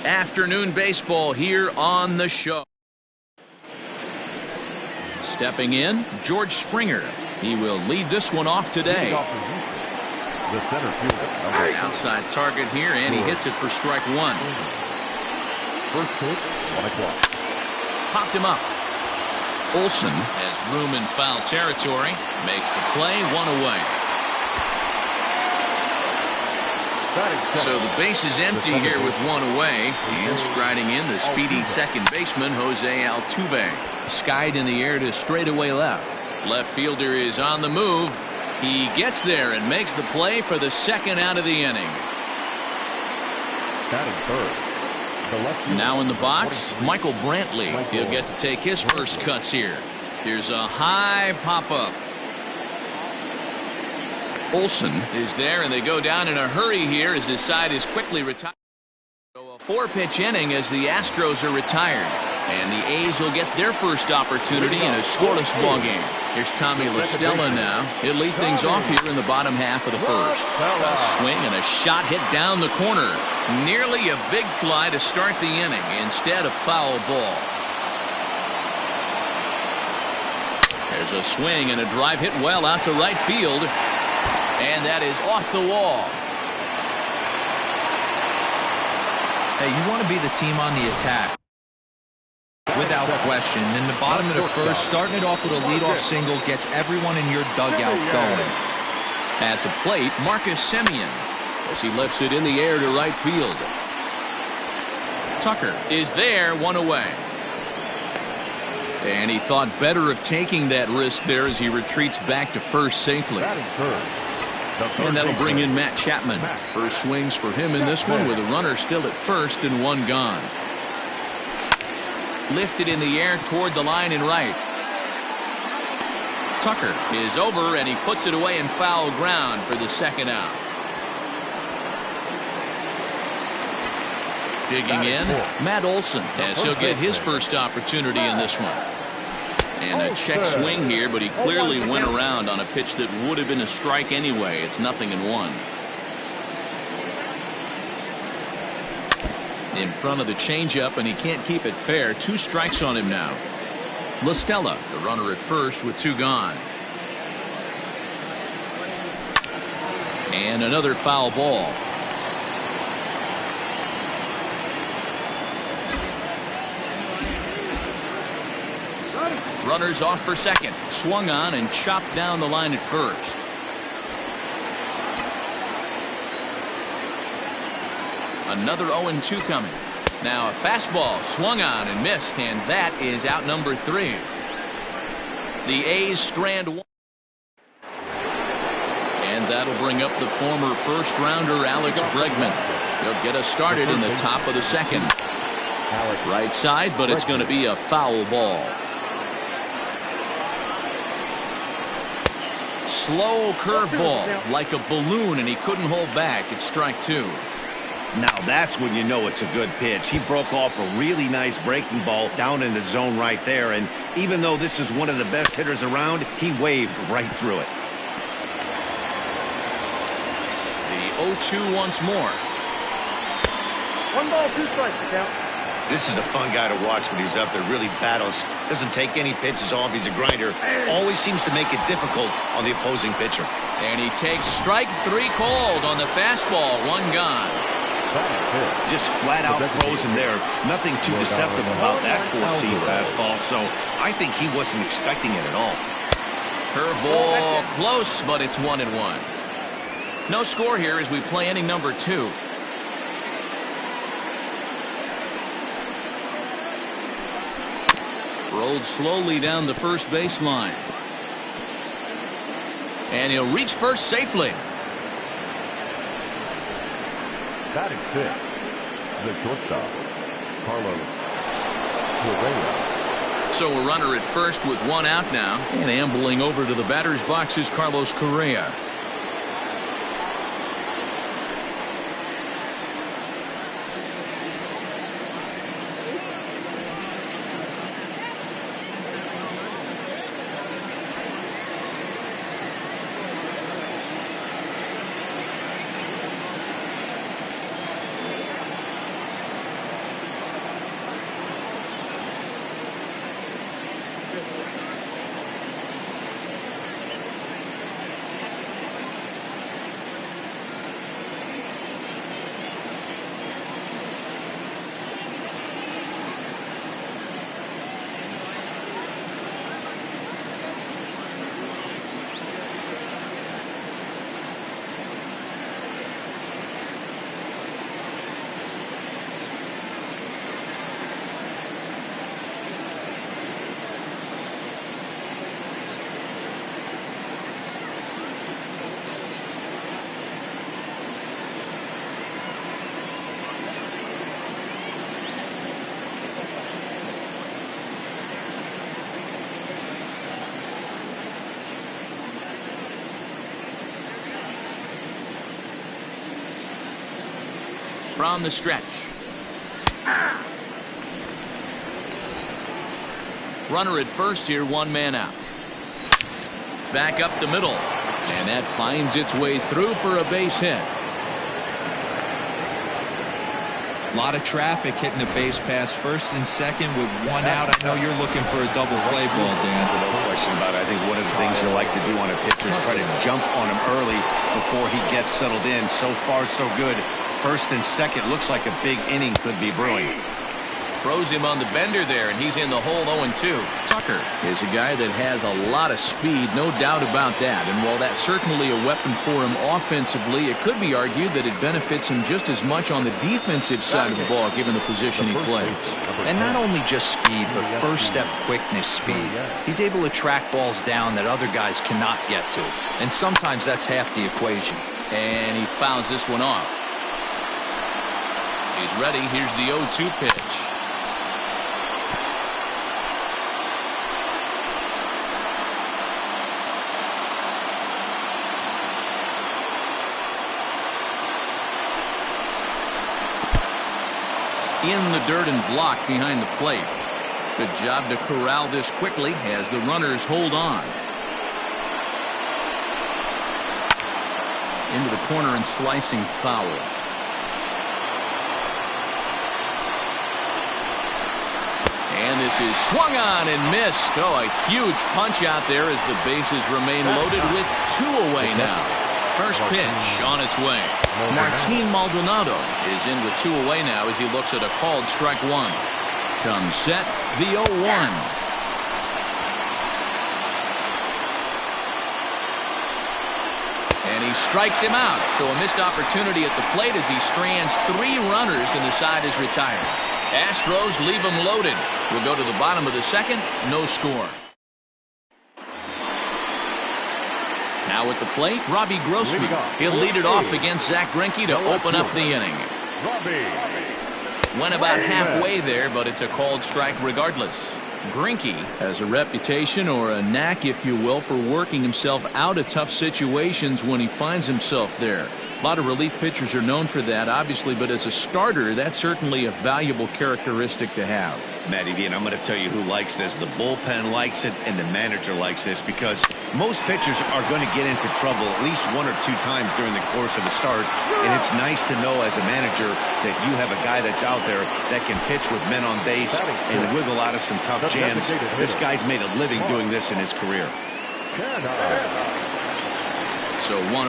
Afternoon baseball here on the show. Stepping in, George Springer. He will lead this one off today. The center fielder. Outside target here, and he hits it for strike one. First pitch, 1 o'clock. Popped him up. Olson has room in foul territory. Makes the play, 1 away. So the base is empty here with 1 away. And striding in, the speedy second baseman, Jose Altuve. Skied in the air to straightaway left. Left fielder is on the move. He gets there and makes the play for the second out of the inning. Now in the box, Michael Brantley. He'll get to take his first cuts here. Here's a high pop-up. Olson is there, and they go down in a hurry here as his side is quickly retired. So a 4-pitch inning as the Astros are retired. And the A's will get their first opportunity in a scoreless ballgame. Here's Tommy La Stella now. He'll lead things off here in the bottom half of the first. A swing and a shot hit down the corner. Nearly a big fly to start the inning. Instead, a foul ball. There's a swing and a drive hit well out to right field. And that is off the wall. Hey, you want to be the team on the attack. Without question. In the bottom of the first, starting it off with a leadoff single gets everyone in your dugout going. At the plate, Marcus Semien as he lifts it in the air to right field. Tucker is there, 1 away. And he thought better of taking that risk there as he retreats back to first safely. And that'll bring in Matt Chapman. First swings for him in this one with a runner still at first and 1 gone. Lifted in the air toward the line and right. Tucker is over, and he puts it away in foul ground for the second out. Digging in, Matt Olson as he'll get his first opportunity in this one. And a check swing here, but he clearly went around on a pitch that would have been a strike anyway. It's 0-1. In front of the changeup, and he can't keep it fair. 2 strikes on him now. La Stella, the runner at first with 2 gone. And another foul ball. Runners off for second. Swung on and chopped down the line at first. Another 0-2 coming. Now a fastball swung on and missed, and that is out number 3. The A's strand 1. And that'll bring up the former first-rounder Alex Bregman. He'll get us started in the top of the second. Right side, but it's going to be a foul ball. Slow curveball, like a balloon, and he couldn't hold back. It's strike 2. Now that's when you know it's a good pitch. He broke off a really nice breaking ball down in the zone right there, and even though this is one of the best hitters around, he waved right through it. The 0-2 once more. 1 ball, 2 strikes, count. This is a fun guy to watch when he's up there. Really battles. Doesn't take any pitches off. He's a grinder. Always seems to make it difficult on the opposing pitcher. And he takes strike 3 called on the fastball. 1 gone. Just flat out frozen there. Nothing too deceptive about that 4-seam fastball, so I think he wasn't expecting it at all. Curveball close, but it's 1-1. No score here as we play inning number 2. Rolled slowly down the first baseline. And he'll reach first safely. Batting 5th, the shortstop, Carlos Correa. So a runner at first with 1 out now. And ambling over to the batter's box is Carlos Correa. from the stretch. Runner at first here, one man out. Back up the middle, and that finds its way through for a base hit. A lot of traffic hitting the base pass first and second with one out. I know you're looking for a double play ball, Dan. No question about it. I think one of the things you like to do on a pitcher is try to jump on him early before he gets settled in. So far, so good. First and second, looks like a big inning could be brewing. Throws him on the bender there, and he's in the hole 0-2. Tucker is a guy that has a lot of speed, no doubt about that. And while that's certainly a weapon for him offensively, it could be argued that it benefits him just as much on the defensive side of the ball, given the position he plays. And not only just speed, but first-step quickness speed. He's able to track balls down that other guys cannot get to. And sometimes that's half the equation. And he fouls this one off. He's ready. Here's the 0-2 pitch. In the dirt and blocked behind the plate. Good job to corral this quickly as the runners hold on. Into the corner and slicing foul. And this is swung on and missed. Oh, a huge punch out there as the bases remain loaded with 2 away now. First pitch on its way. Martin Maldonado is in with 2 away now as he looks at a called strike 1. Comes set, the 0-1. And he strikes him out. So a missed opportunity at the plate as he strands 3 runners and the side is retired. Astros leave him loaded. We'll go to the bottom of the second. No score. Now at the plate, Robbie Grossman. He'll lead it off against Zach Greinke to open up the inning. Went about halfway there, but it's a called strike regardless. Greinke has a reputation, or a knack if you will, for working himself out of tough situations when he finds himself there. A lot of relief pitchers are known for that, obviously, but as a starter, that's certainly a valuable characteristic to have. Matty V, and I'm going to tell you who likes this. The bullpen likes it, and the manager likes this, because most pitchers are going to get into trouble at least 1 or 2 times during the course of the start, and it's nice to know as a manager that you have a guy that's out there that can pitch with men on base and wiggle out of some tough jams. This guy's made a living doing this in his career. So one.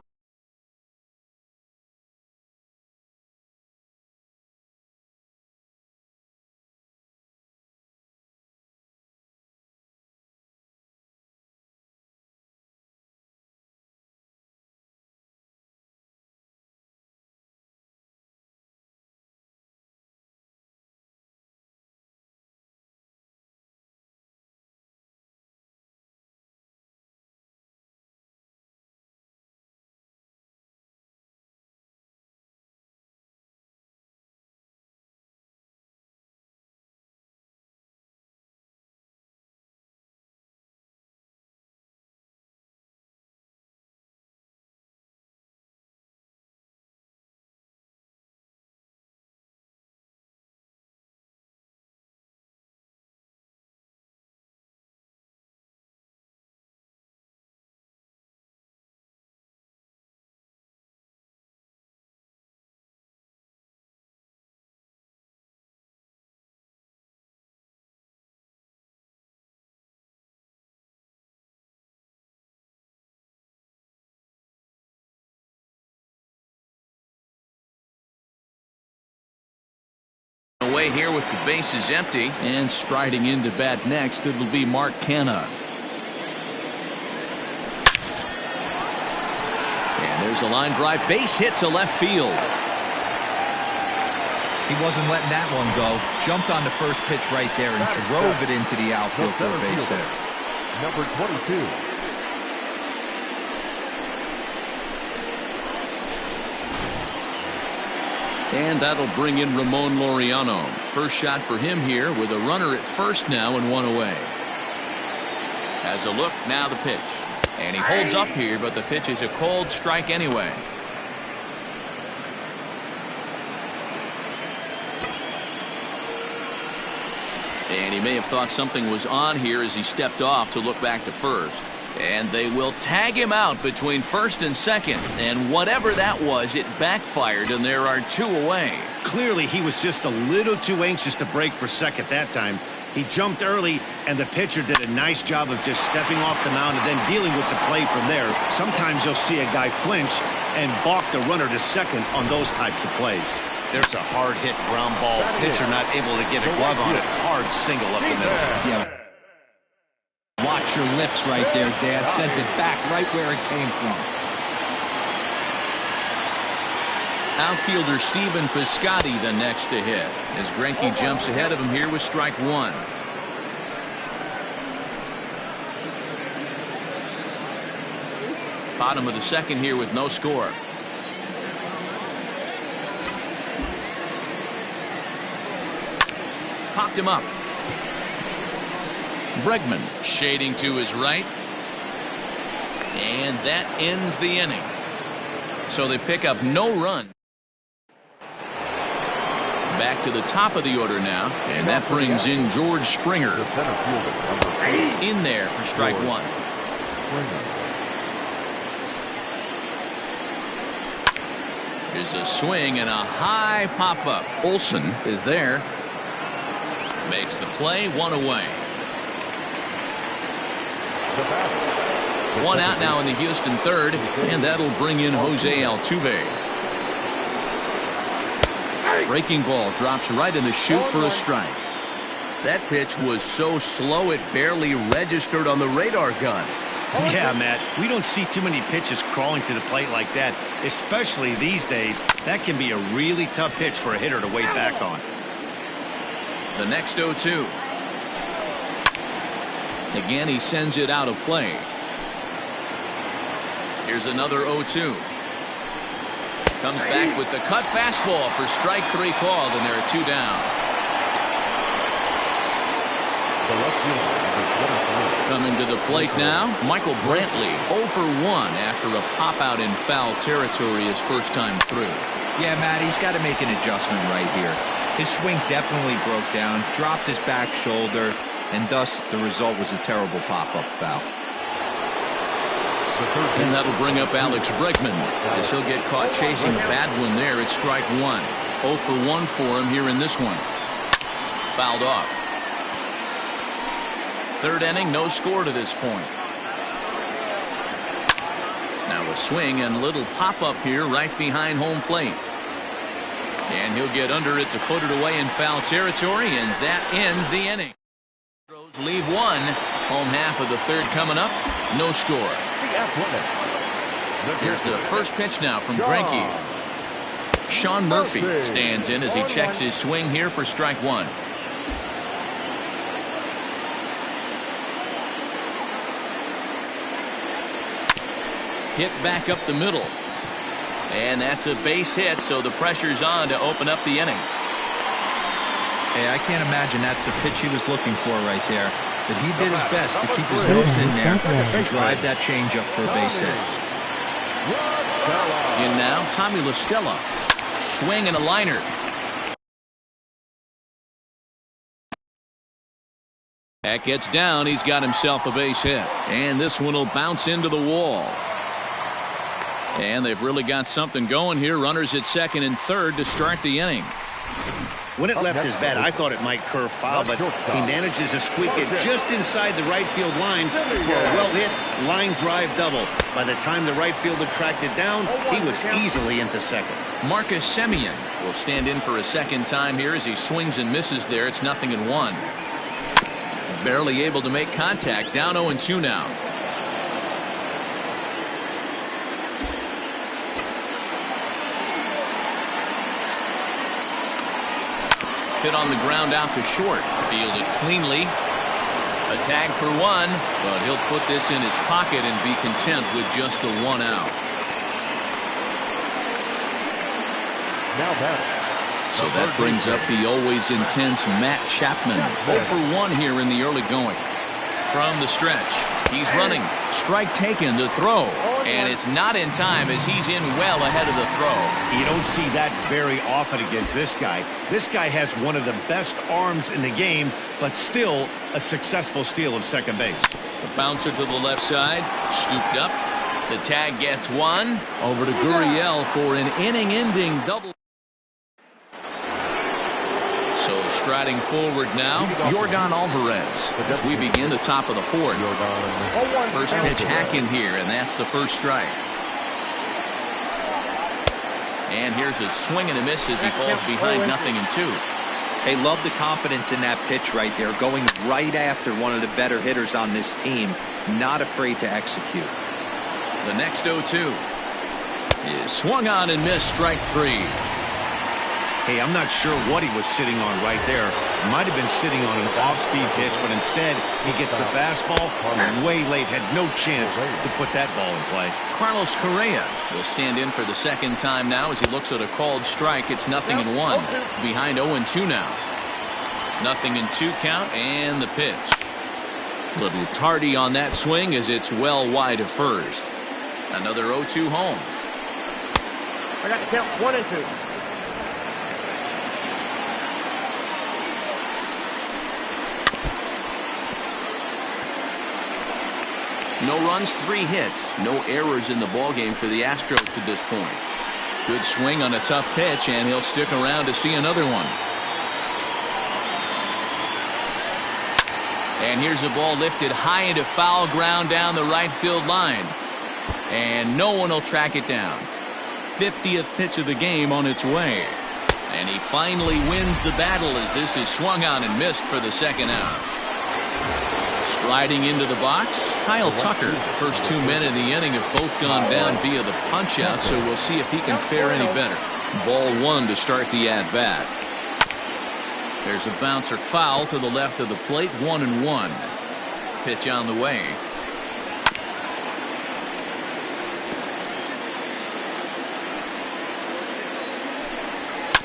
Away here with the bases empty, and striding into bat next, it'll be Mark Canha. And there's a line drive, base hit to left field. He wasn't letting that one go. Jumped on the first pitch right there and drove it into the outfield for a base hit. Number 22. And that'll bring in Ramon Moriano. First shot for him here with a runner at first now and 1 away. Has a look, now the pitch. And he holds up here, but the pitch is a called strike anyway. And he may have thought something was on here as he stepped off to look back to first. And they will tag him out between first and second. And whatever that was, it backfired, and there are 2 away. Clearly, he was just a little too anxious to break for second that time. He jumped early, and the pitcher did a nice job of just stepping off the mound and then dealing with the play from there. Sometimes you'll see a guy flinch and balk the runner to second on those types of plays. There's a hard-hit ground ball. Pitcher not able to get a glove on it. Hard single up the middle. Yeah. Watch your lips right there, Dad. Sent it back right where it came from. Outfielder Steven Piscotty the next to hit as Greinke jumps ahead of him here with strike 1. Bottom of the second here with no score. Popped him up. Bregman shading to his right. And that ends the inning. So they pick up no run. Back to the top of the order now, and that brings in George Springer. In there for strike 1. Here's a swing and a high pop-up. Olsen is there. Makes the play, 1 away. 1 out now in the Houston third, and that'll bring in Jose Altuve. Breaking ball drops right in the chute for a strike. That pitch was so slow it barely registered on the radar gun. Yeah, Matt, we don't see too many pitches crawling to the plate like that, especially these days. That can be a really tough pitch for a hitter to wait back on. The next 0-2. Again, he sends it out of play. Here's another 0-2. Comes back with the cut fastball for strike 3 called, and there are 2 down. Coming to the plate now, Michael Brantley 0 for 1 after a pop-out in foul territory his first time through. Yeah, Matt, he's got to make an adjustment right here. His swing definitely broke down, dropped his back shoulder, and thus the result was a terrible pop-up foul. And that'll bring up Alex Bregman as he'll get caught chasing a bad one there at strike 1. 0 for 1 for him here in this one. Fouled off. Third inning, no score to this point. Now a swing and a little pop-up here right behind home plate. And he'll get under it to put it away in foul territory, and that ends the inning. Leave 1. Home half of the third coming up. No score. Here's the first pitch now from Greinke. Sean Murphy stands in as he checks his swing here for strike 1. Hit back up the middle. And that's a base hit, so the pressure's on to open up the inning. Hey, I can't imagine that's a pitch he was looking for right there. But he did his best to keep his nose in there and drive that changeup for a base hit. In now, Tommy La Stella. Swing and a liner. That gets down. He's got himself a base hit. And this one will bounce into the wall. And they've really got something going here. Runners at second and third to start the inning. When it left his bat, I thought it might curve foul, but he manages to squeak it just inside the right field line for a well-hit line drive double. By the time the right fielder tracked it down, he was easily into second. Marcus Semien will stand in for a second time here as he swings and misses there. It's 0-1. Barely able to make contact. Down 0-2 now. Hit on the ground out to short. Fielded cleanly. A tag for 1, but he'll put this in his pocket and be content with just the 1 out. So that brings up the always intense Matt Chapman. 0 for 1 here in the early going. From the stretch. He's running. Strike taken, the throw. And it's not in time as he's in well ahead of the throw. You don't see that very often against this guy. This guy has one of the best arms in the game, but still a successful steal of second base. The bouncer to the left side, scooped up. The tag gets one. Over to Gurriel for an inning-ending double. So striding forward now, Yordan Alvarez as we begin the top of the fourth. First pitch hacking here, and that's the first strike. And here's a swing and a miss as he falls behind 0-2. Hey, love the confidence in that pitch right there, going right after one of the better hitters on this team, not afraid to execute. The next 0-2 is swung on and missed, strike three. Hey, I'm not sure what he was sitting on right there. Might have been sitting on an off-speed pitch, but instead he gets the fastball way late, had no chance to put that ball in play. Carlos Correa will stand in for the second time now as he looks at a called strike. It's 0-1. Behind 0-2 now. 0-2 count and the pitch. Little tardy on that swing as it's well wide of first. Another 0-2 home. I got the count 1-2. No runs, 3 hits. No errors in the ballgame for the Astros to this point. Good swing on a tough pitch, and he'll stick around to see another one. And here's a ball lifted high into foul ground down the right field line. And no one will track it down. 50th pitch of the game on its way. And he finally wins the battle as this is swung on and missed for the second out. Striding into the box, Kyle Tucker. First 2 men in the inning have both gone down via the punch-out, so we'll see if he can fare any better. Ball 1 to start the at-bat. There's a bouncer foul to the left of the plate, 1-1. Pitch on the way.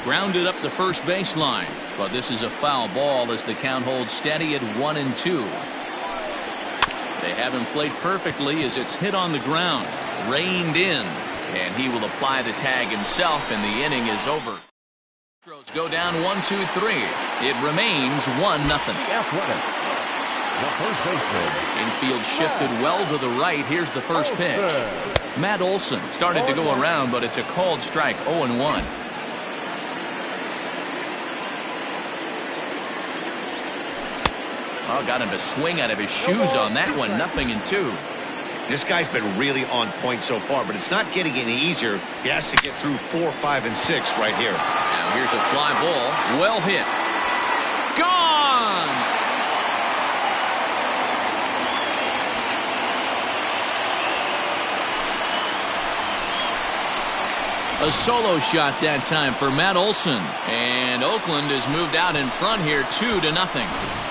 Grounded up the first baseline, but this is a foul ball as the count holds steady at 1-2. They haven't played perfectly as it's hit on the ground, reined in, and he will apply the tag himself, and the inning is over. Astros go down 1-2-3. It remains 1-0. Infield shifted well to the right. Here's the first pitch. Matt Olson started to go around, but it's a called strike, 0-1. Oh, got him to swing out of his shoes on that one. 0-2. This guy's been really on point so far, but it's not getting any easier. He has to get through 4, 5, and 6 right here. Now here's a fly ball. Well hit. Gone! A solo shot that time for Matt Olson. And Oakland has moved out in front here 2-0.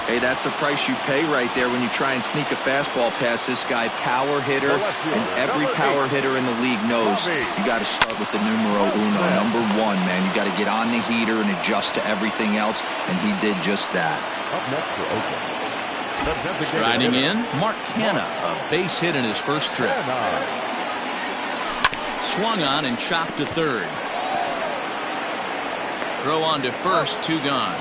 Hey, that's the price you pay right there when you try and sneak a fastball past this guy. Power hitter, and every power hitter in the league knows you got to start with the numero uno, number 1, man. You got to get on the heater and adjust to everything else, and he did just that. Striding in, Mark Canha, a base hit in his first trip. Swung on and chopped to third. Throw on to first, 2 gone.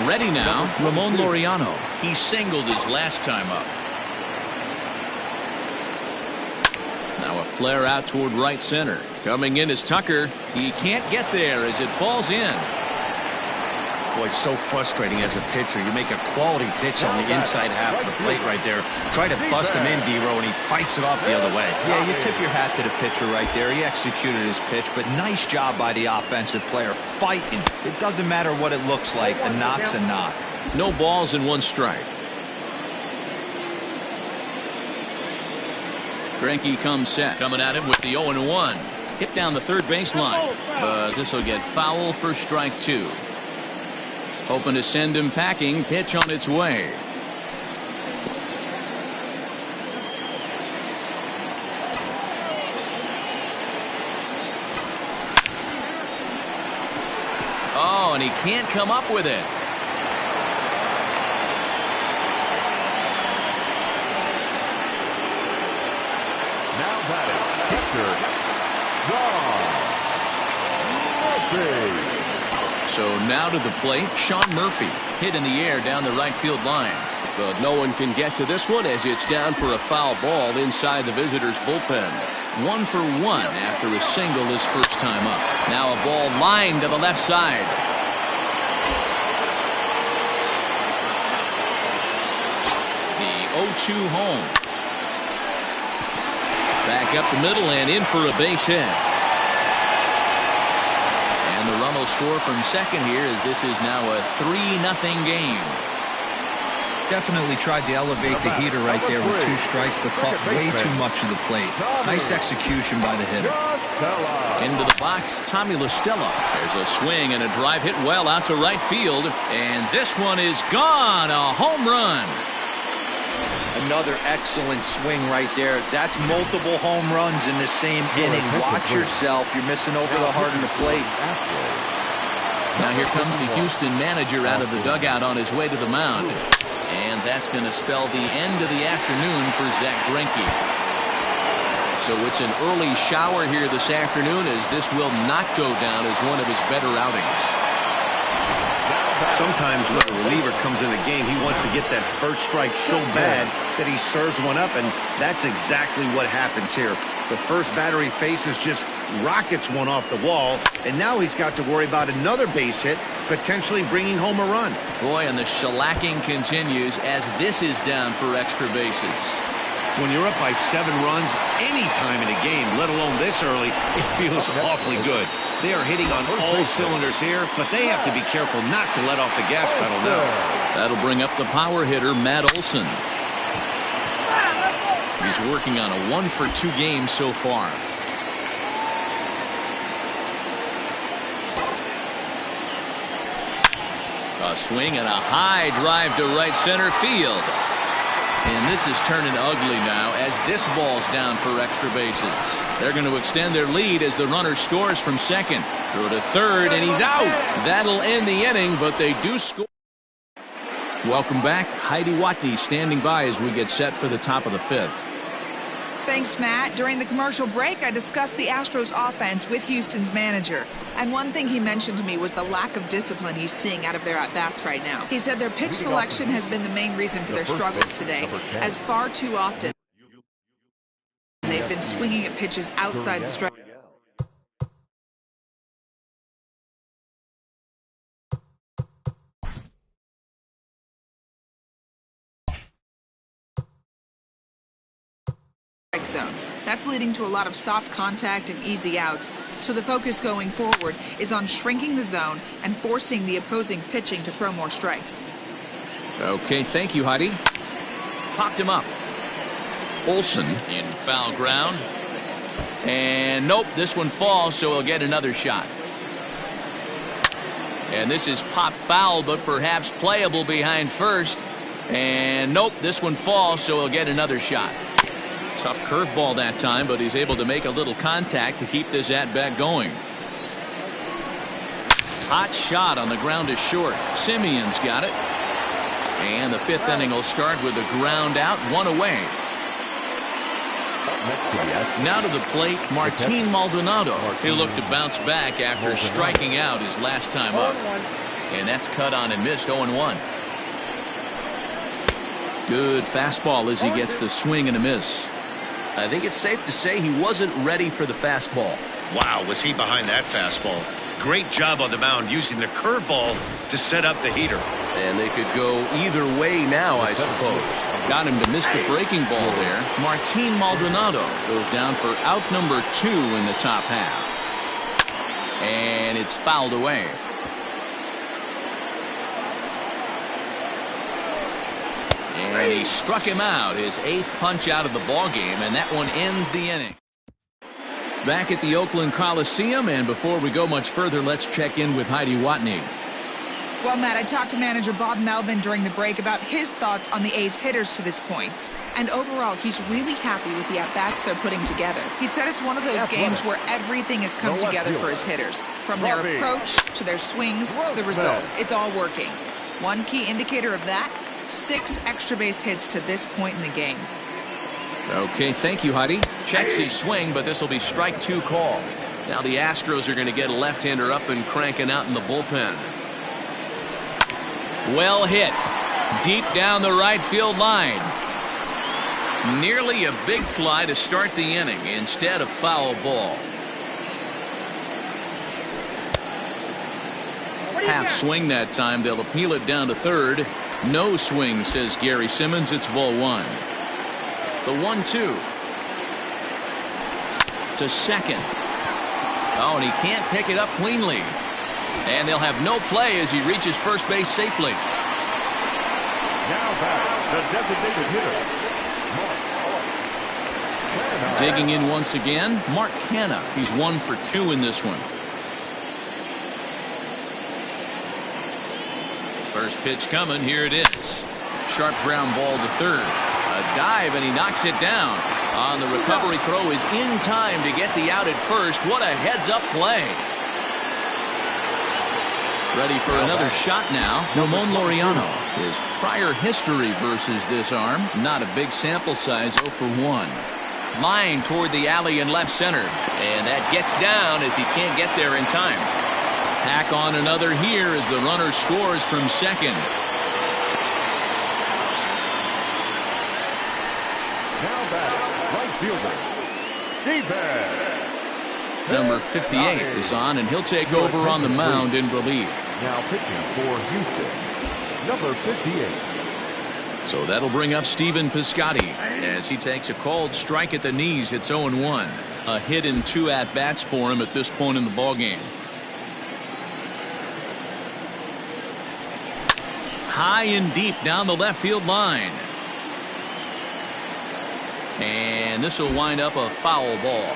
Ready now, Ramon Moriano. He singled his last time up. Now a flare out toward right center. Coming in is Tucker. He can't get there as it falls in. Boy, it's so frustrating as a pitcher. You make a quality pitch on the inside half of the plate right there. Try to bust him in, D-Row, and he fights it off the other way. Yeah, you tip your hat to the pitcher right there. He executed his pitch, but nice job by the offensive player fighting. It doesn't matter what it looks like. A knock's a knock. No balls and 1 strike. Greinke comes set. Coming at him with the 0-1. Hit down the third baseline. But this will get foul for strike 2. Hoping to send him packing. Pitch on its way. Oh, and he can't come up with it. So now to the plate, Sean Murphy. Hit in the air down the right field line. But no one can get to this one as it's down for a foul ball inside the visitors' bullpen. 1 for 1 after a single his first time up. Now a ball lined to the left side. The 0-2 home. Back up the middle and in for a base hit. And the run will score from second here as this is now a 3-0 game. Definitely tried to elevate the heater right there with 2 strikes, but caught way too much of the plate. Nice execution by the hitter. Into the box, Tommy La Stella. There's a swing and a drive hit well out to right field. And this one is gone. A home run. Another excellent swing right there. That's multiple home runs in the same inning. Watch yourself. You're missing over the heart of the plate. Now here comes the Houston manager out of the dugout on his way to the mound. And that's going to spell the end of the afternoon for Zach Greinke. So it's an early shower here this afternoon as this will not go down as one of his better outings. Sometimes when a reliever comes in the game, he wants to get that first strike so bad that he serves one up, and that's exactly what happens here. The first batter he faces just rockets one off the wall, and now he's got to worry about another base hit, potentially bringing home a run. Boy, and the shellacking continues as this is down for extra bases. When you're up by 7 runs any time in a game, let alone this early, it feels awfully good. They are hitting on all cylinders here, but they have to be careful not to let off the gas pedal now. That'll bring up the power hitter, Matt Olson. He's working on a 1 for 2 game so far. A swing and a high drive to right center field. And this is turning ugly now as this ball's down for extra bases. They're going to extend their lead as the runner scores from second. Throw to third, and he's out. That'll end the inning, but they do score. Welcome back. Heidi Watney standing by as we get set for the top of the 5th. Thanks, Matt. During the commercial break, I discussed the Astros offense with Houston's manager. And one thing he mentioned to me was the lack of discipline he's seeing out of their at-bats right now. He said their pitch selection has been the main reason for their struggles today, as far too often they've been swinging at pitches outside the strike. Zone. That's leading to a lot of soft contact and easy outs. So the focus going forward is on shrinking the zone and forcing the opposing pitching to throw more strikes. Okay, thank you, Heidi. Popped him up. Olson in foul ground. And nope, this one falls, so he'll get another shot. And this is popped foul, but perhaps playable behind first. And nope, this one falls, so he'll get another shot. Tough curveball that time, but he's able to make a little contact to keep this at-bat going. Hot shot on the ground is short. Simeon's got it. And the 5th inning will start with a ground out, 1 away. Now to the plate, Martin Maldonado. He'll look to bounce back after striking out his last time up. And that's cut on and missed, 0-1. Good fastball as he gets the swing and a miss. I think it's safe to say he wasn't ready for the fastball. Wow, was he behind that fastball. Great job on the mound using the curveball to set up the heater. And they could go either way now, I suppose. Got him to miss the breaking ball there. Martin Maldonado goes down for out number 2 in the top half. And it's fouled away. And he struck him out, his 8th punch out of the ballgame, and that one ends the inning. Back at the Oakland Coliseum, and before we go much further, let's check in with Heidi Watney. Well, Matt, I talked to manager Bob Melvin during the break about his thoughts on the A's hitters to this point. And overall, he's really happy with the at-bats they're putting together. He said it's one of those games where everything has come together for his hitters. From their approach to their swings, the results. It's all working. One key indicator of that, 6 extra base hits to this point in the game. Okay, thank you, Heidi. Checks his swing, but this will be strike 2 call. Now the Astros are going to get a left-hander up and cranking out in the bullpen. Well hit. Deep down the right field line. Nearly a big fly to start the inning instead of foul ball. Half swing that time. They'll appeal it down to third. No swing, says Gary Simmons. It's ball 1. The 1-2 to second. Oh, and he can't pick it up cleanly. And they'll have no play as he reaches first base safely. Now back, the designated hitter. Digging in once again, Mark Canha. He's 1 for 2 in this one. First pitch coming. Here it is. Sharp ground ball to third. A dive, and he knocks it down. On the recovery throw is in time to get the out at first. What a heads-up play. Ready for another shot now. Ramon Moriano. His prior history versus this arm. Not a big sample size, 0 for 1. Line toward the alley in left center. And that gets down as he can't get there in time. Tack on another here as the runner scores from second. Now back, right fielder, David. Number 58 is on, and he'll take over on the mound in relief. Now pitching for Houston, number 58. So that'll bring up Stephen Piscotty as he takes a called strike at the knees. It's 0-1. A hit in 2 at-bats for him at this point in the ballgame. High and deep down the left field line. And this will wind up a foul ball.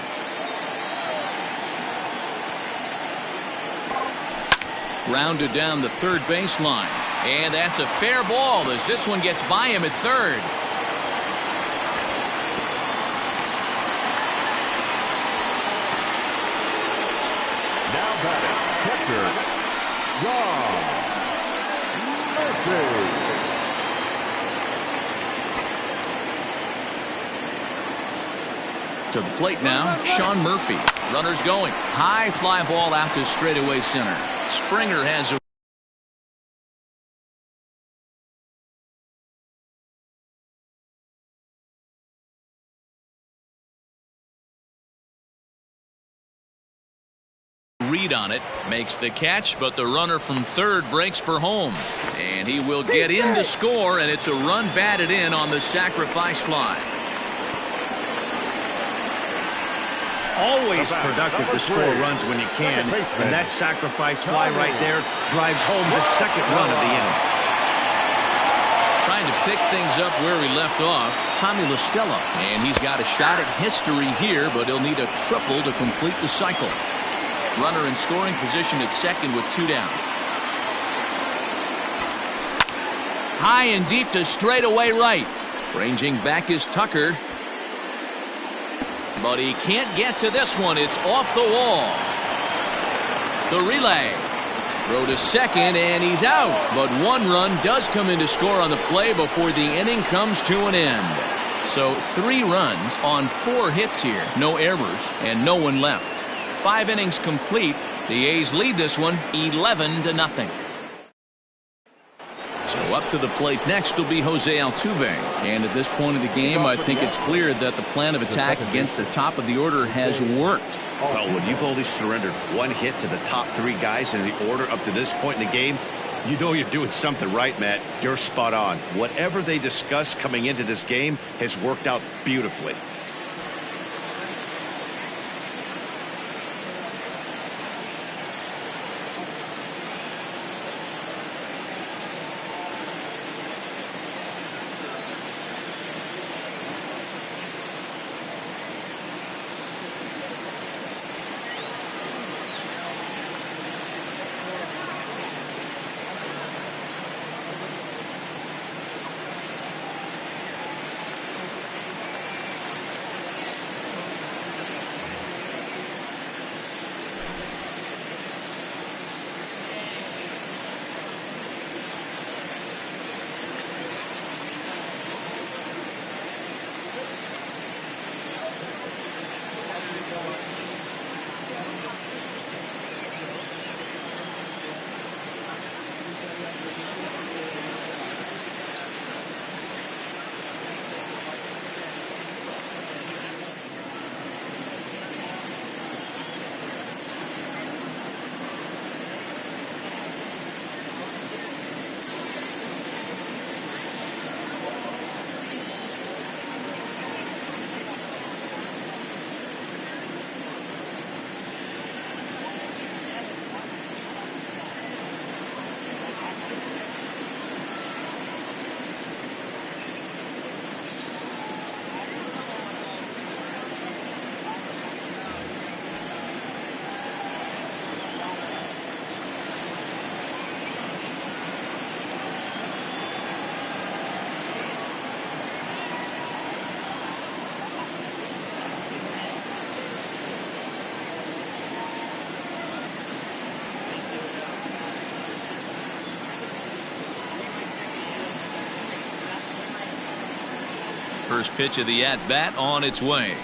Grounded down the third baseline. And that's a fair ball as this one gets by him at third. Now batting, catcher, Ron Murphy. To the plate now, Sean Murphy. Runners going. High fly ball out to straightaway center. Springer has a read on it, makes the catch, but the runner from third breaks for home. And he will get in to score, and it's a run batted in on the sacrifice fly. Always productive to score runs when you can, and that sacrifice fly right there drives home the second run of the inning. Trying to pick things up where he left off, Tommy La Stella, and he's got a shot at history here, but he'll need a triple to complete the cycle. Runner in scoring position at second with 2 down. High and deep to straightaway right. Ranging back is Tucker. But he can't get to this one. It's off the wall. The relay. Throw to second, and he's out. But 1 run does come in to score on the play before the inning comes to an end. So 3 runs on 4 hits here. No errors, and no one left. 5 innings complete. The A's lead this one 11-0. So up to the plate next will be Jose Altuve. And at this point of the game, I think it's clear that the plan of attack against the top of the order has worked. Well, when you've only surrendered 1 hit to the top 3 guys in the order up to this point in the game, you know you're doing something right, Matt. You're spot on. Whatever they discussed coming into this game has worked out beautifully. First pitch of the at-bat on its way.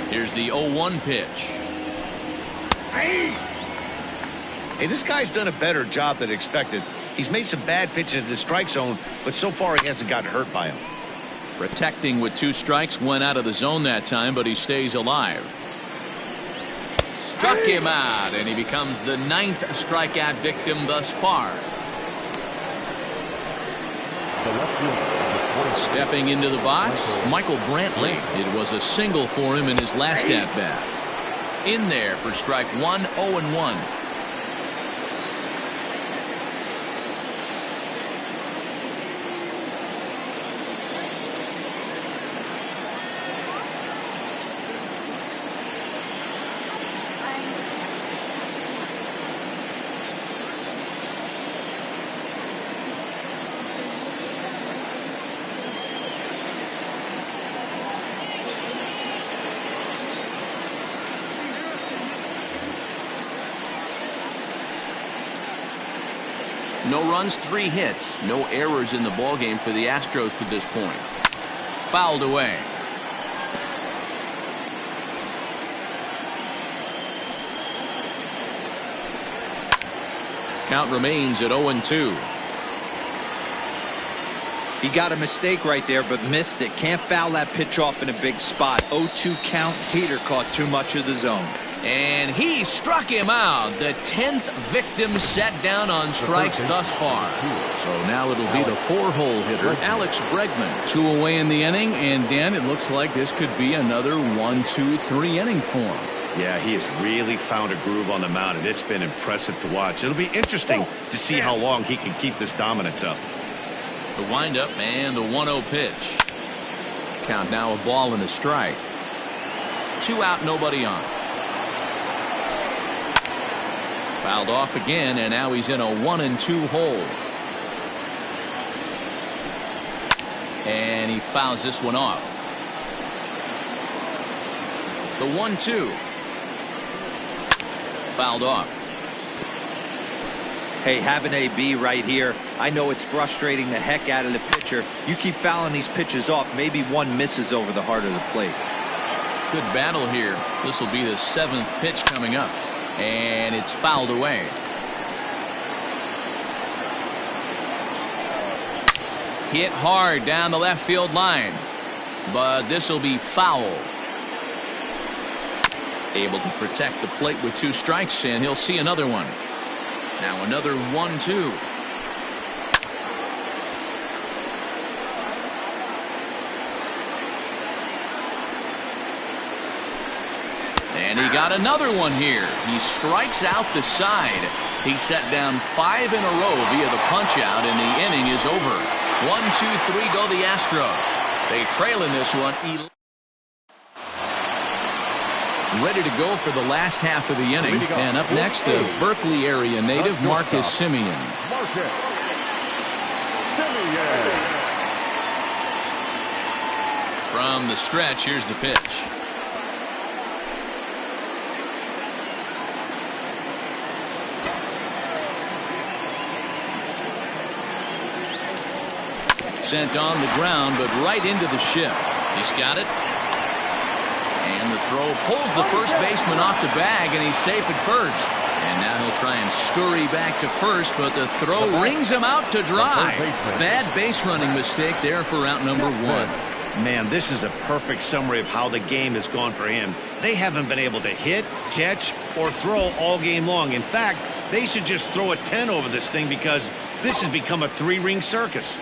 Here's the 0-1 pitch. Hey, this guy's done a better job than expected. He's made some bad pitches in the strike zone, but so far he hasn't gotten hurt by them. Protecting with 2 strikes, went out of the zone that time, but he stays alive. Struck him out, and he becomes the 9th strikeout victim thus far. Stepping into the box, Michael Brantley. It was a single for him in his last at-bat. In there for strike 1, 0-1. No runs, 3 hits. No errors in the ballgame for the Astros to this point. Fouled away. Count remains at 0-2. He got a mistake right there, but missed it. Can't foul that pitch off in a big spot. 0-2 count. Heater caught too much of the zone. And he struck him out. The 10th victim set down on strikes thus far. So now it'll be the 4-hole hitter, Alex Bregman. 2 away in the inning, and Dan, it looks like this could be another 1-2-3 inning for him. Yeah, he has really found a groove on the mound, and it's been impressive to watch. It'll be interesting to see how long he can keep this dominance up. The windup and the 1-0 pitch. Count now, a ball and a strike. 2 out, nobody on. Fouled off again, and now he's in a 1-2 hole. And he fouls this one off. The 1-2. Fouled off. Hey, have an AB right here. I know it's frustrating the heck out of the pitcher. You keep fouling these pitches off, maybe one misses over the heart of the plate. Good battle here. This will be the 7th pitch coming up. And it's fouled away. Hit hard down the left field line. But this will be foul. Able to protect the plate with 2 strikes, and he'll see another one. Now another 1-2. And he got another one here. He strikes out the side. He set down 5 in a row via the punch out, and the inning is over. 1-2-3 go the Astros. They trail in this one. Ready to go for the last half of the inning. And up next, a Berkeley area native, Marcus Semien. From the stretch, here's the pitch. Sent on the ground, but right into the shift. He's got it. And the throw pulls the first baseman off the bag, and he's safe at first. And now he'll try and scurry back to first, but the throw rings him out to dry. Bad base running mistake there for out number 1. Man, this is a perfect summary of how the game has gone for him. They haven't been able to hit, catch, or throw all game long. In fact, they should just throw a 10 over this thing because this has become a 3-ring circus.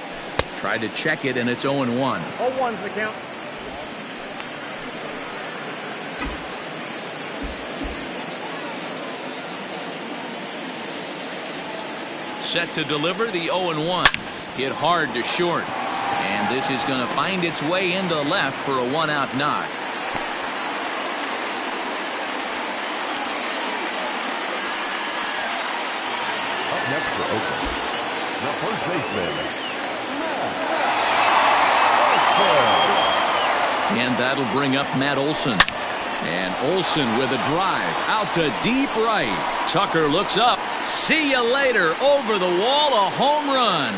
Tried to check it, and it's 0-1. 0-1's the count. Set to deliver the 0-1. Hit hard to short. And this is going to find its way into left for a 1-out knock. Up next for Oakland, the first baseman. And that'll bring up Matt Olson. And Olson with a drive out to deep right. Tucker looks up. See you later. Over the wall, a home run.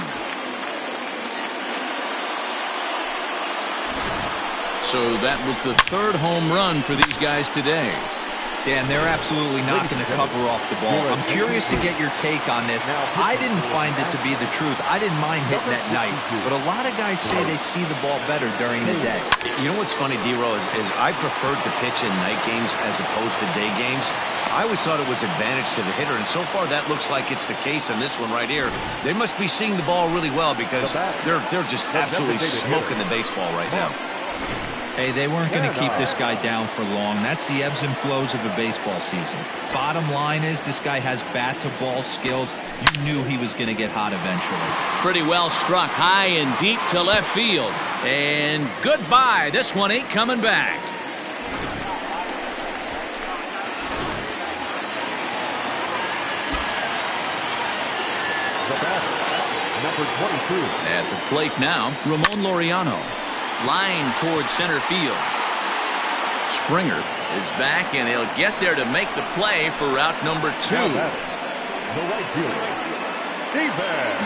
So that was the 3rd home run for these guys today. Dan, they're absolutely not going to cover off the ball. I'm curious to get your take on this. I didn't find it to be the truth. I didn't mind hitting at night, but a lot of guys say they see the ball better during the day. You know what's funny, D-Row, is I preferred to pitch in night games as opposed to day games. I always thought it was advantage to the hitter, and so far that looks like it's the case in this one right here. They must be seeing the ball really well because they're just absolutely smoking the baseball right now. Hey, they weren't going to keep this guy down for long. That's the ebbs and flows of a baseball season. Bottom line is this guy has bat-to-ball skills. You knew he was going to get hot eventually. Pretty well struck high and deep to left field. And goodbye. This one ain't coming back. The batter, number 22. At the plate now, Ramon Moriano. Line towards center field. Springer is back, and he'll get there to make the play for route number 2. The right fielder,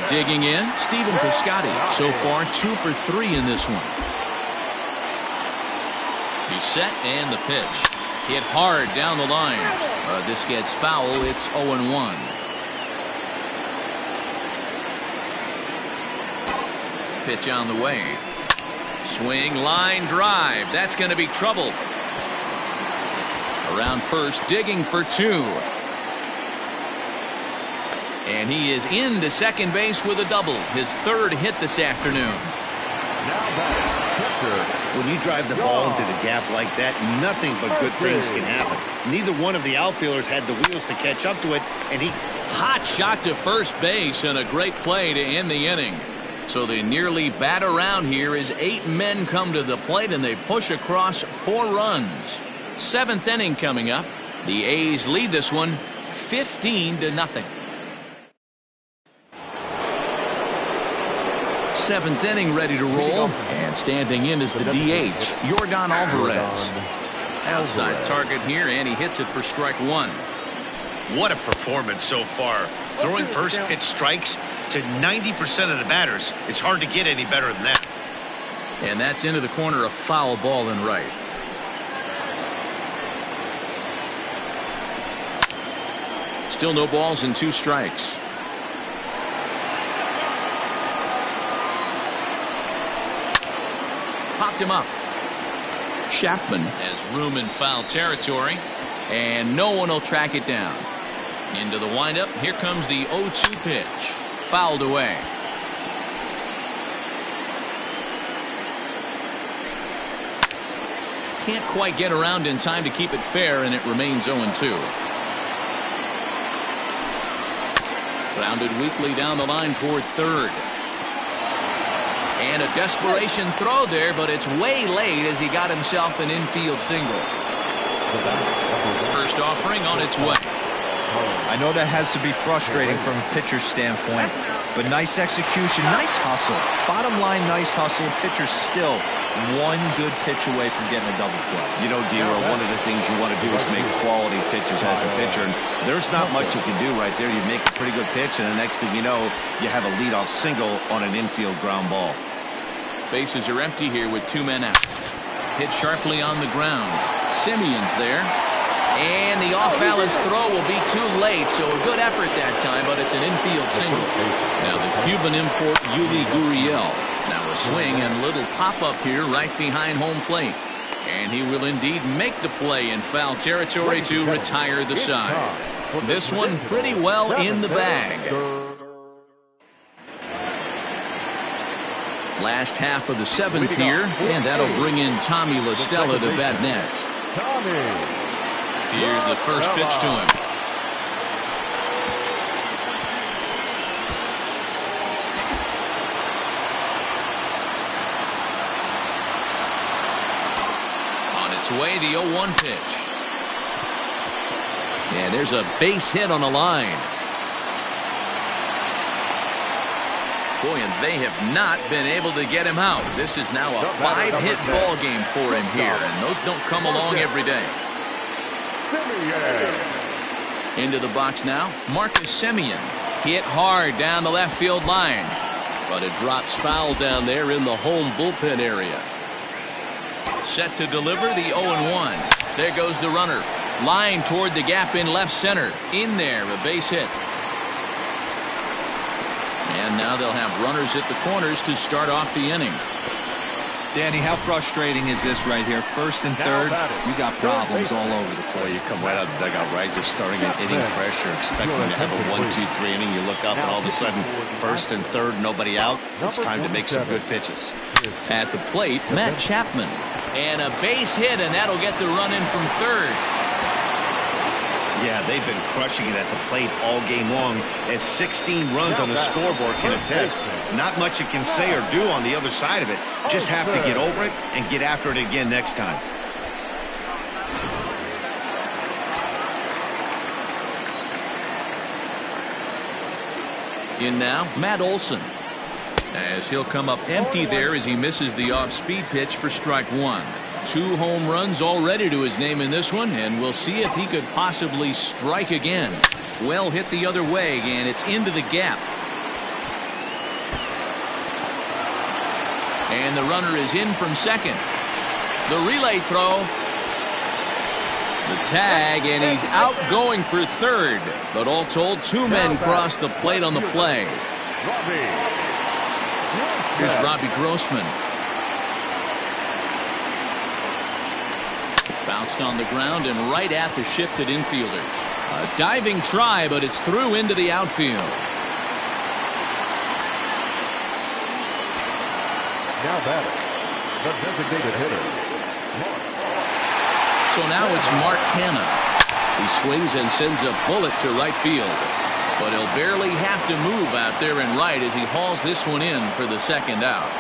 Digging in, Stephen Piscotty. So far, 2 for 3 in this one. He's set, and the pitch. Hit hard down the line. This gets foul. It's 0-1. Pitch on the way. Swing, line, drive. That's going to be trouble. Around first, digging for 2. And he is into second base with a double. His 3rd hit this afternoon. When you drive the ball into the gap like that, nothing but good things can happen. Neither one of the outfielders had the wheels to catch up to it, and he... Hot shot to first base and a great play to end the inning. So they nearly bat around here as 8 men come to the plate and they push across 4 runs. 7th inning coming up. The A's lead this one 15-0. 7th inning ready to roll, and standing in is the DH, Yordan Alvarez. Outside target here, and he hits it for strike 1. What a performance so far. Throwing first pitch strikes to 90% of the batters. It's hard to get any better than that. And that's into the corner, a foul ball and right. Still no balls and 2 strikes. Popped him up. Chapman has room in foul territory, and no one will track it down. Into the windup. Here comes the 0-2 pitch. Fouled away. Can't quite get around in time to keep it fair, and it remains 0-2. Grounded weakly down the line toward 3rd. And a desperation throw there, but it's way late as he got himself an infield single. First offering on its way. I know that has to be frustrating from a pitcher's standpoint, but nice execution, nice hustle. Bottom line, nice hustle. Pitcher's still 1 good pitch away from getting a double play. You know, D-Row, one of the things you want to do is make quality pitches as a pitcher, and there's not much you can do right there. You make a pretty good pitch, and the next thing you know, you have a leadoff single on an infield ground ball. Bases are empty here with 2 men out. Hit sharply on the ground. Simeon's there. And the off-balance throw will be too late, so a good effort that time, but it's an infield single. Now the Cuban import, Yuli Gurriel. Now a swing and little pop-up here right behind home plate. And he will indeed make the play in foul territory to retire the side. This one pretty well in the bag. Last half of the seventh here, and that'll bring in Tommy La Stella to bat next. Here's the first pitch to him. On its way, the 0-1 pitch. Yeah, there's a base hit on the line. Boy, and they have not been able to get him out. This is now a 5-hit ball game for him here, and those don't come along every day. Into the box now, Marcus Semien. Hit hard down the left field line, but it drops foul down there in the home bullpen area. Set to deliver the 0-1. There goes the runner. Line toward the gap in left center. In there, a base hit. And now they'll have runners at the corners to start off the inning. Danny, how frustrating is this right here? First and third, you got problems all over the place. Well, you come right out of the dugout, right? Just starting an inning fresh. You're expecting to have a 1-2-3 inning. You look up, and all of a sudden, first and third, nobody out. It's time to make some good pitches. At the plate, Matt Chapman. And a base hit, and that'll get the run in from third. Yeah, they've been crushing it at the plate all game long, as 16 runs on the scoreboard can attest. Not much you can say or do on the other side of it. Just have to get over it and get after it again next time. In now, Matt Olson. As he'll come up empty there as he misses the off-speed pitch for strike one. 2 home runs already to his name in this one, and we'll see if he could possibly strike again. Well hit the other way, and it's into the gap. And the runner is in from second. The relay throw. The tag, and he's out going for third. But all told, 2 men cross the plate on the play. Here's Robbie Grossman. Bounced on the ground and right at the shifted infielders. A diving try, but it's through into the outfield. Now batter, the designated hitter. So now it's Mark Hanna. He swings and sends a bullet to right field. But he'll barely have to move out there in right as he hauls this one in for the second out.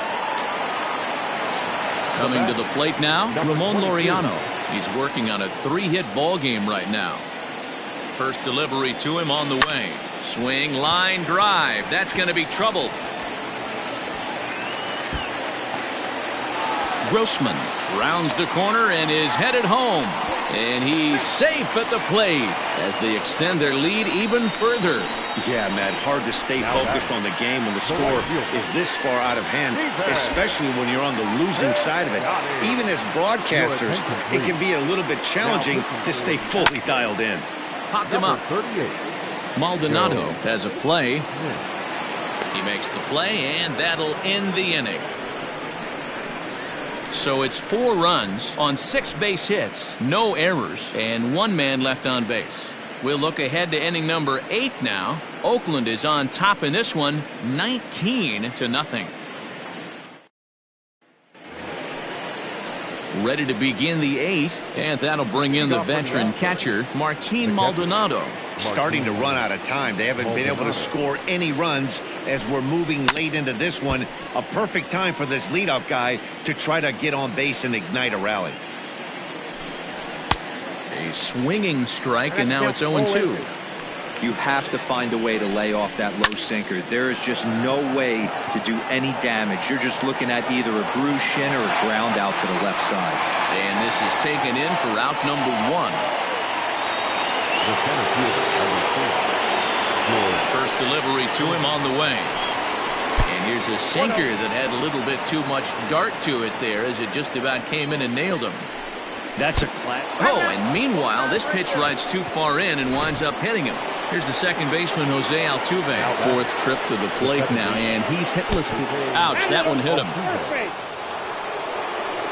Coming to the plate now, Ramon Moriano. He's working on a 3-hit ball game right now. First delivery to him on the way. Swing, line, drive. That's going to be trouble. Grossman rounds the corner and is headed home. And he's safe at the plate as they extend their lead even further. Yeah, Matt, hard to stay focused on the game when the score is this far out of hand, especially when you're on the losing side of it. Even as broadcasters, it can be a little bit challenging to stay fully dialed in. Popped him up. Maldonado has a play. He makes the play, and that'll end the inning. So it's 4 runs on 6 base hits, no errors, and 1 man left on base. We'll look ahead to inning number 8 now. Oakland is on top in this one, 19-0. Ready to begin the 8th, and that'll bring in the veteran catcher, Martin Maldonado. Starting to run out of time. They haven't been able to score any runs as we're moving late into this one. A perfect time for this leadoff guy to try to get on base and ignite a rally. A swinging strike, and now it's 0-2. You have to find a way to lay off that low sinker. There is just no way to do any damage. You're just looking at either a bruised shin or a ground out to the left side. And this is taken in for out number 1. First delivery to him on the way. And here's a sinker that had a little bit too much dart to it there as it just about came in and nailed him. That's a clap. Oh, and meanwhile, this pitch rides too far in and winds up hitting him. Here's the second baseman, Jose Altuve. Fourth trip to the plate now, and he's hitless today. Ouch, that one hit him.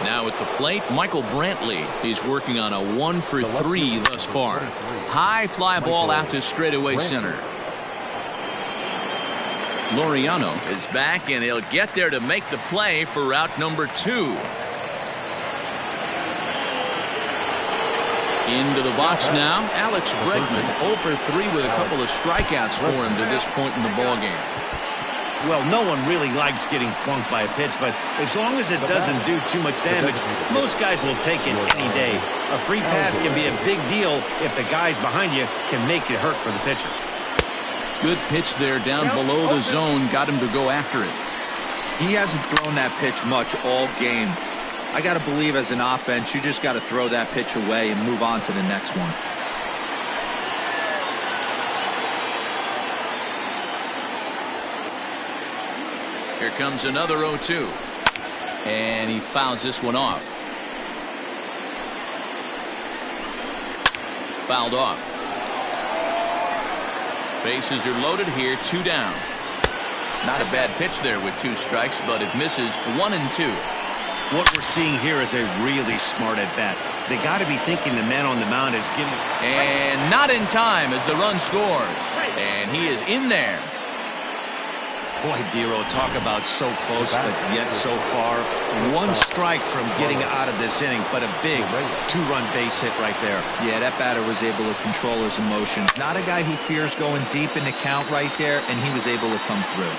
Now at the plate, Michael Brantley. He's working on a 1 for 3 thus far. High fly ball out to straightaway center. Moriano is back, and he'll get there to make the play for route number 2. Into the box now, Alex Bregman, 0 for 3 with a couple of strikeouts for him to this point in the ballgame. Well, no one really likes getting plunked by a pitch, but as long as it doesn't do too much damage, most guys will take it any day. A free pass can be a big deal if the guys behind you can make it hurt for the pitcher. Good pitch there down below the zone, got him to go after it. He hasn't thrown that pitch much all game. I got to believe as an offense, you just got to throw that pitch away and move on to the next one. Here comes another 0-2. And he fouls this one off. Fouled off. Bases are loaded here, 2 down. Not a bad pitch there with 2 strikes, but it misses 1 and 2. What we're seeing here is a really smart at-bat. They got to be thinking the man on the mound is getting... And not in time as the run scores. And he is in there. Boy, Dero, talk about so close, but yet so far. 1 strike from getting out of this inning, but a big 2-run base hit right there. Yeah, that batter was able to control his emotions. Not a guy who fears going deep in the count right there, and he was able to come through.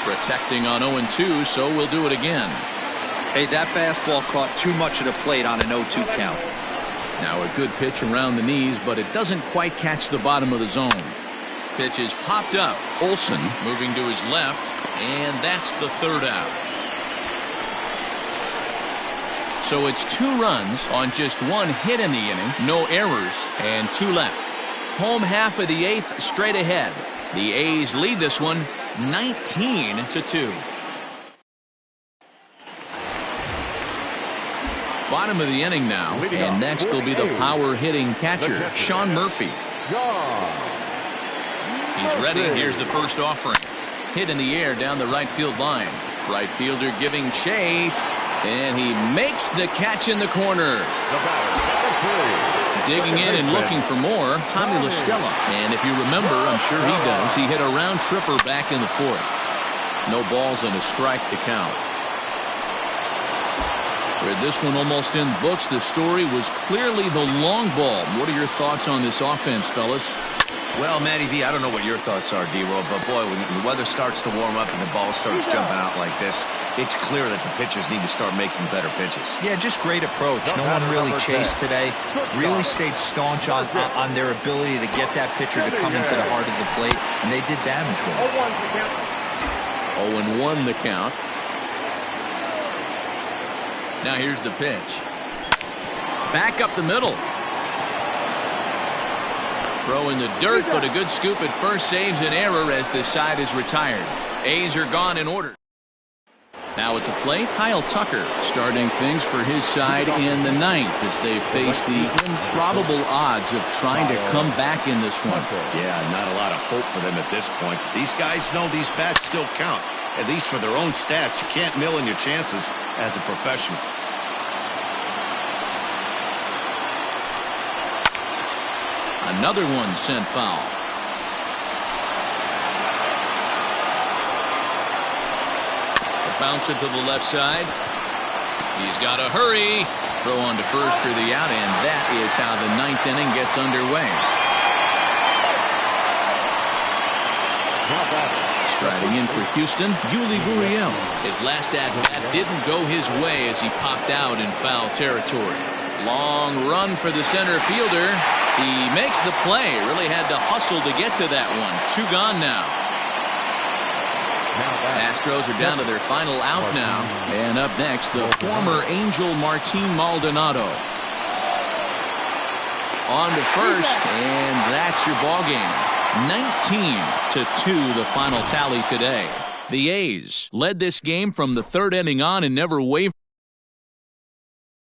Protecting on 0-2, so we'll do it again. Hey, that fastball caught too much of the plate on an 0-2 count. Now a good pitch around the knees, but it doesn't quite catch the bottom of the zone. Pitch is popped up. Olsen moving to his left, and that's the 3rd out. So it's 2 runs on just 1 hit in the inning, no errors, and 2 left. Home half of the 8th straight ahead. The A's lead this one 19-2. Bottom of the inning now, and next will be the power-hitting catcher, Sean Murphy. He's ready. Here's the first offering. Hit in the air down the right field line. Right fielder giving chase, and he makes the catch in the corner. Digging in and looking for more, Tommy La Stella. And if you remember, I'm sure he does, he hit a round tripper back in the 4th. No balls and a strike to count. With this one almost in books, the story was clearly the long ball. What are your thoughts on this offense, fellas? Well, Matty V, I don't know what your thoughts are, D-Roll, but boy, when the weather starts to warm up and the ball starts jumping out like this, it's clear that the pitchers need to start making better pitches. Yeah, just great approach. No one really chased today. Really stayed staunch on their ability to get that pitcher to come into the heart of the plate, and they did damage with it. 0-1 the count. Now here's the pitch. Back up the middle. Throw in the dirt, but a good scoop at first saves an error as this side is retired. A's are gone in order. Now at the plate, Kyle Tucker starting things for his side in the 9th as they face the improbable odds of trying to come back in this one. Yeah, not a lot of hope for them at this point. These guys know these bats still count, at least for their own stats. You can't mill in your chances as a professional. Another one sent foul. Bounce it to the left side. He's got to hurry. Throw on to first for the out, and that is how the 9th inning gets underway. Striding in for Houston, Yuli Gurriel. His last at-bat didn't go his way as he popped out in foul territory. Long run for the center fielder. He makes the play. Really had to hustle to get to that one. 2 gone now. Astros are down to their final out now. And up next, the former Angel Martin Maldonado. On to first, and that's your ball game. 19-2 the final tally today. The A's led this game from the third inning on and never wavered.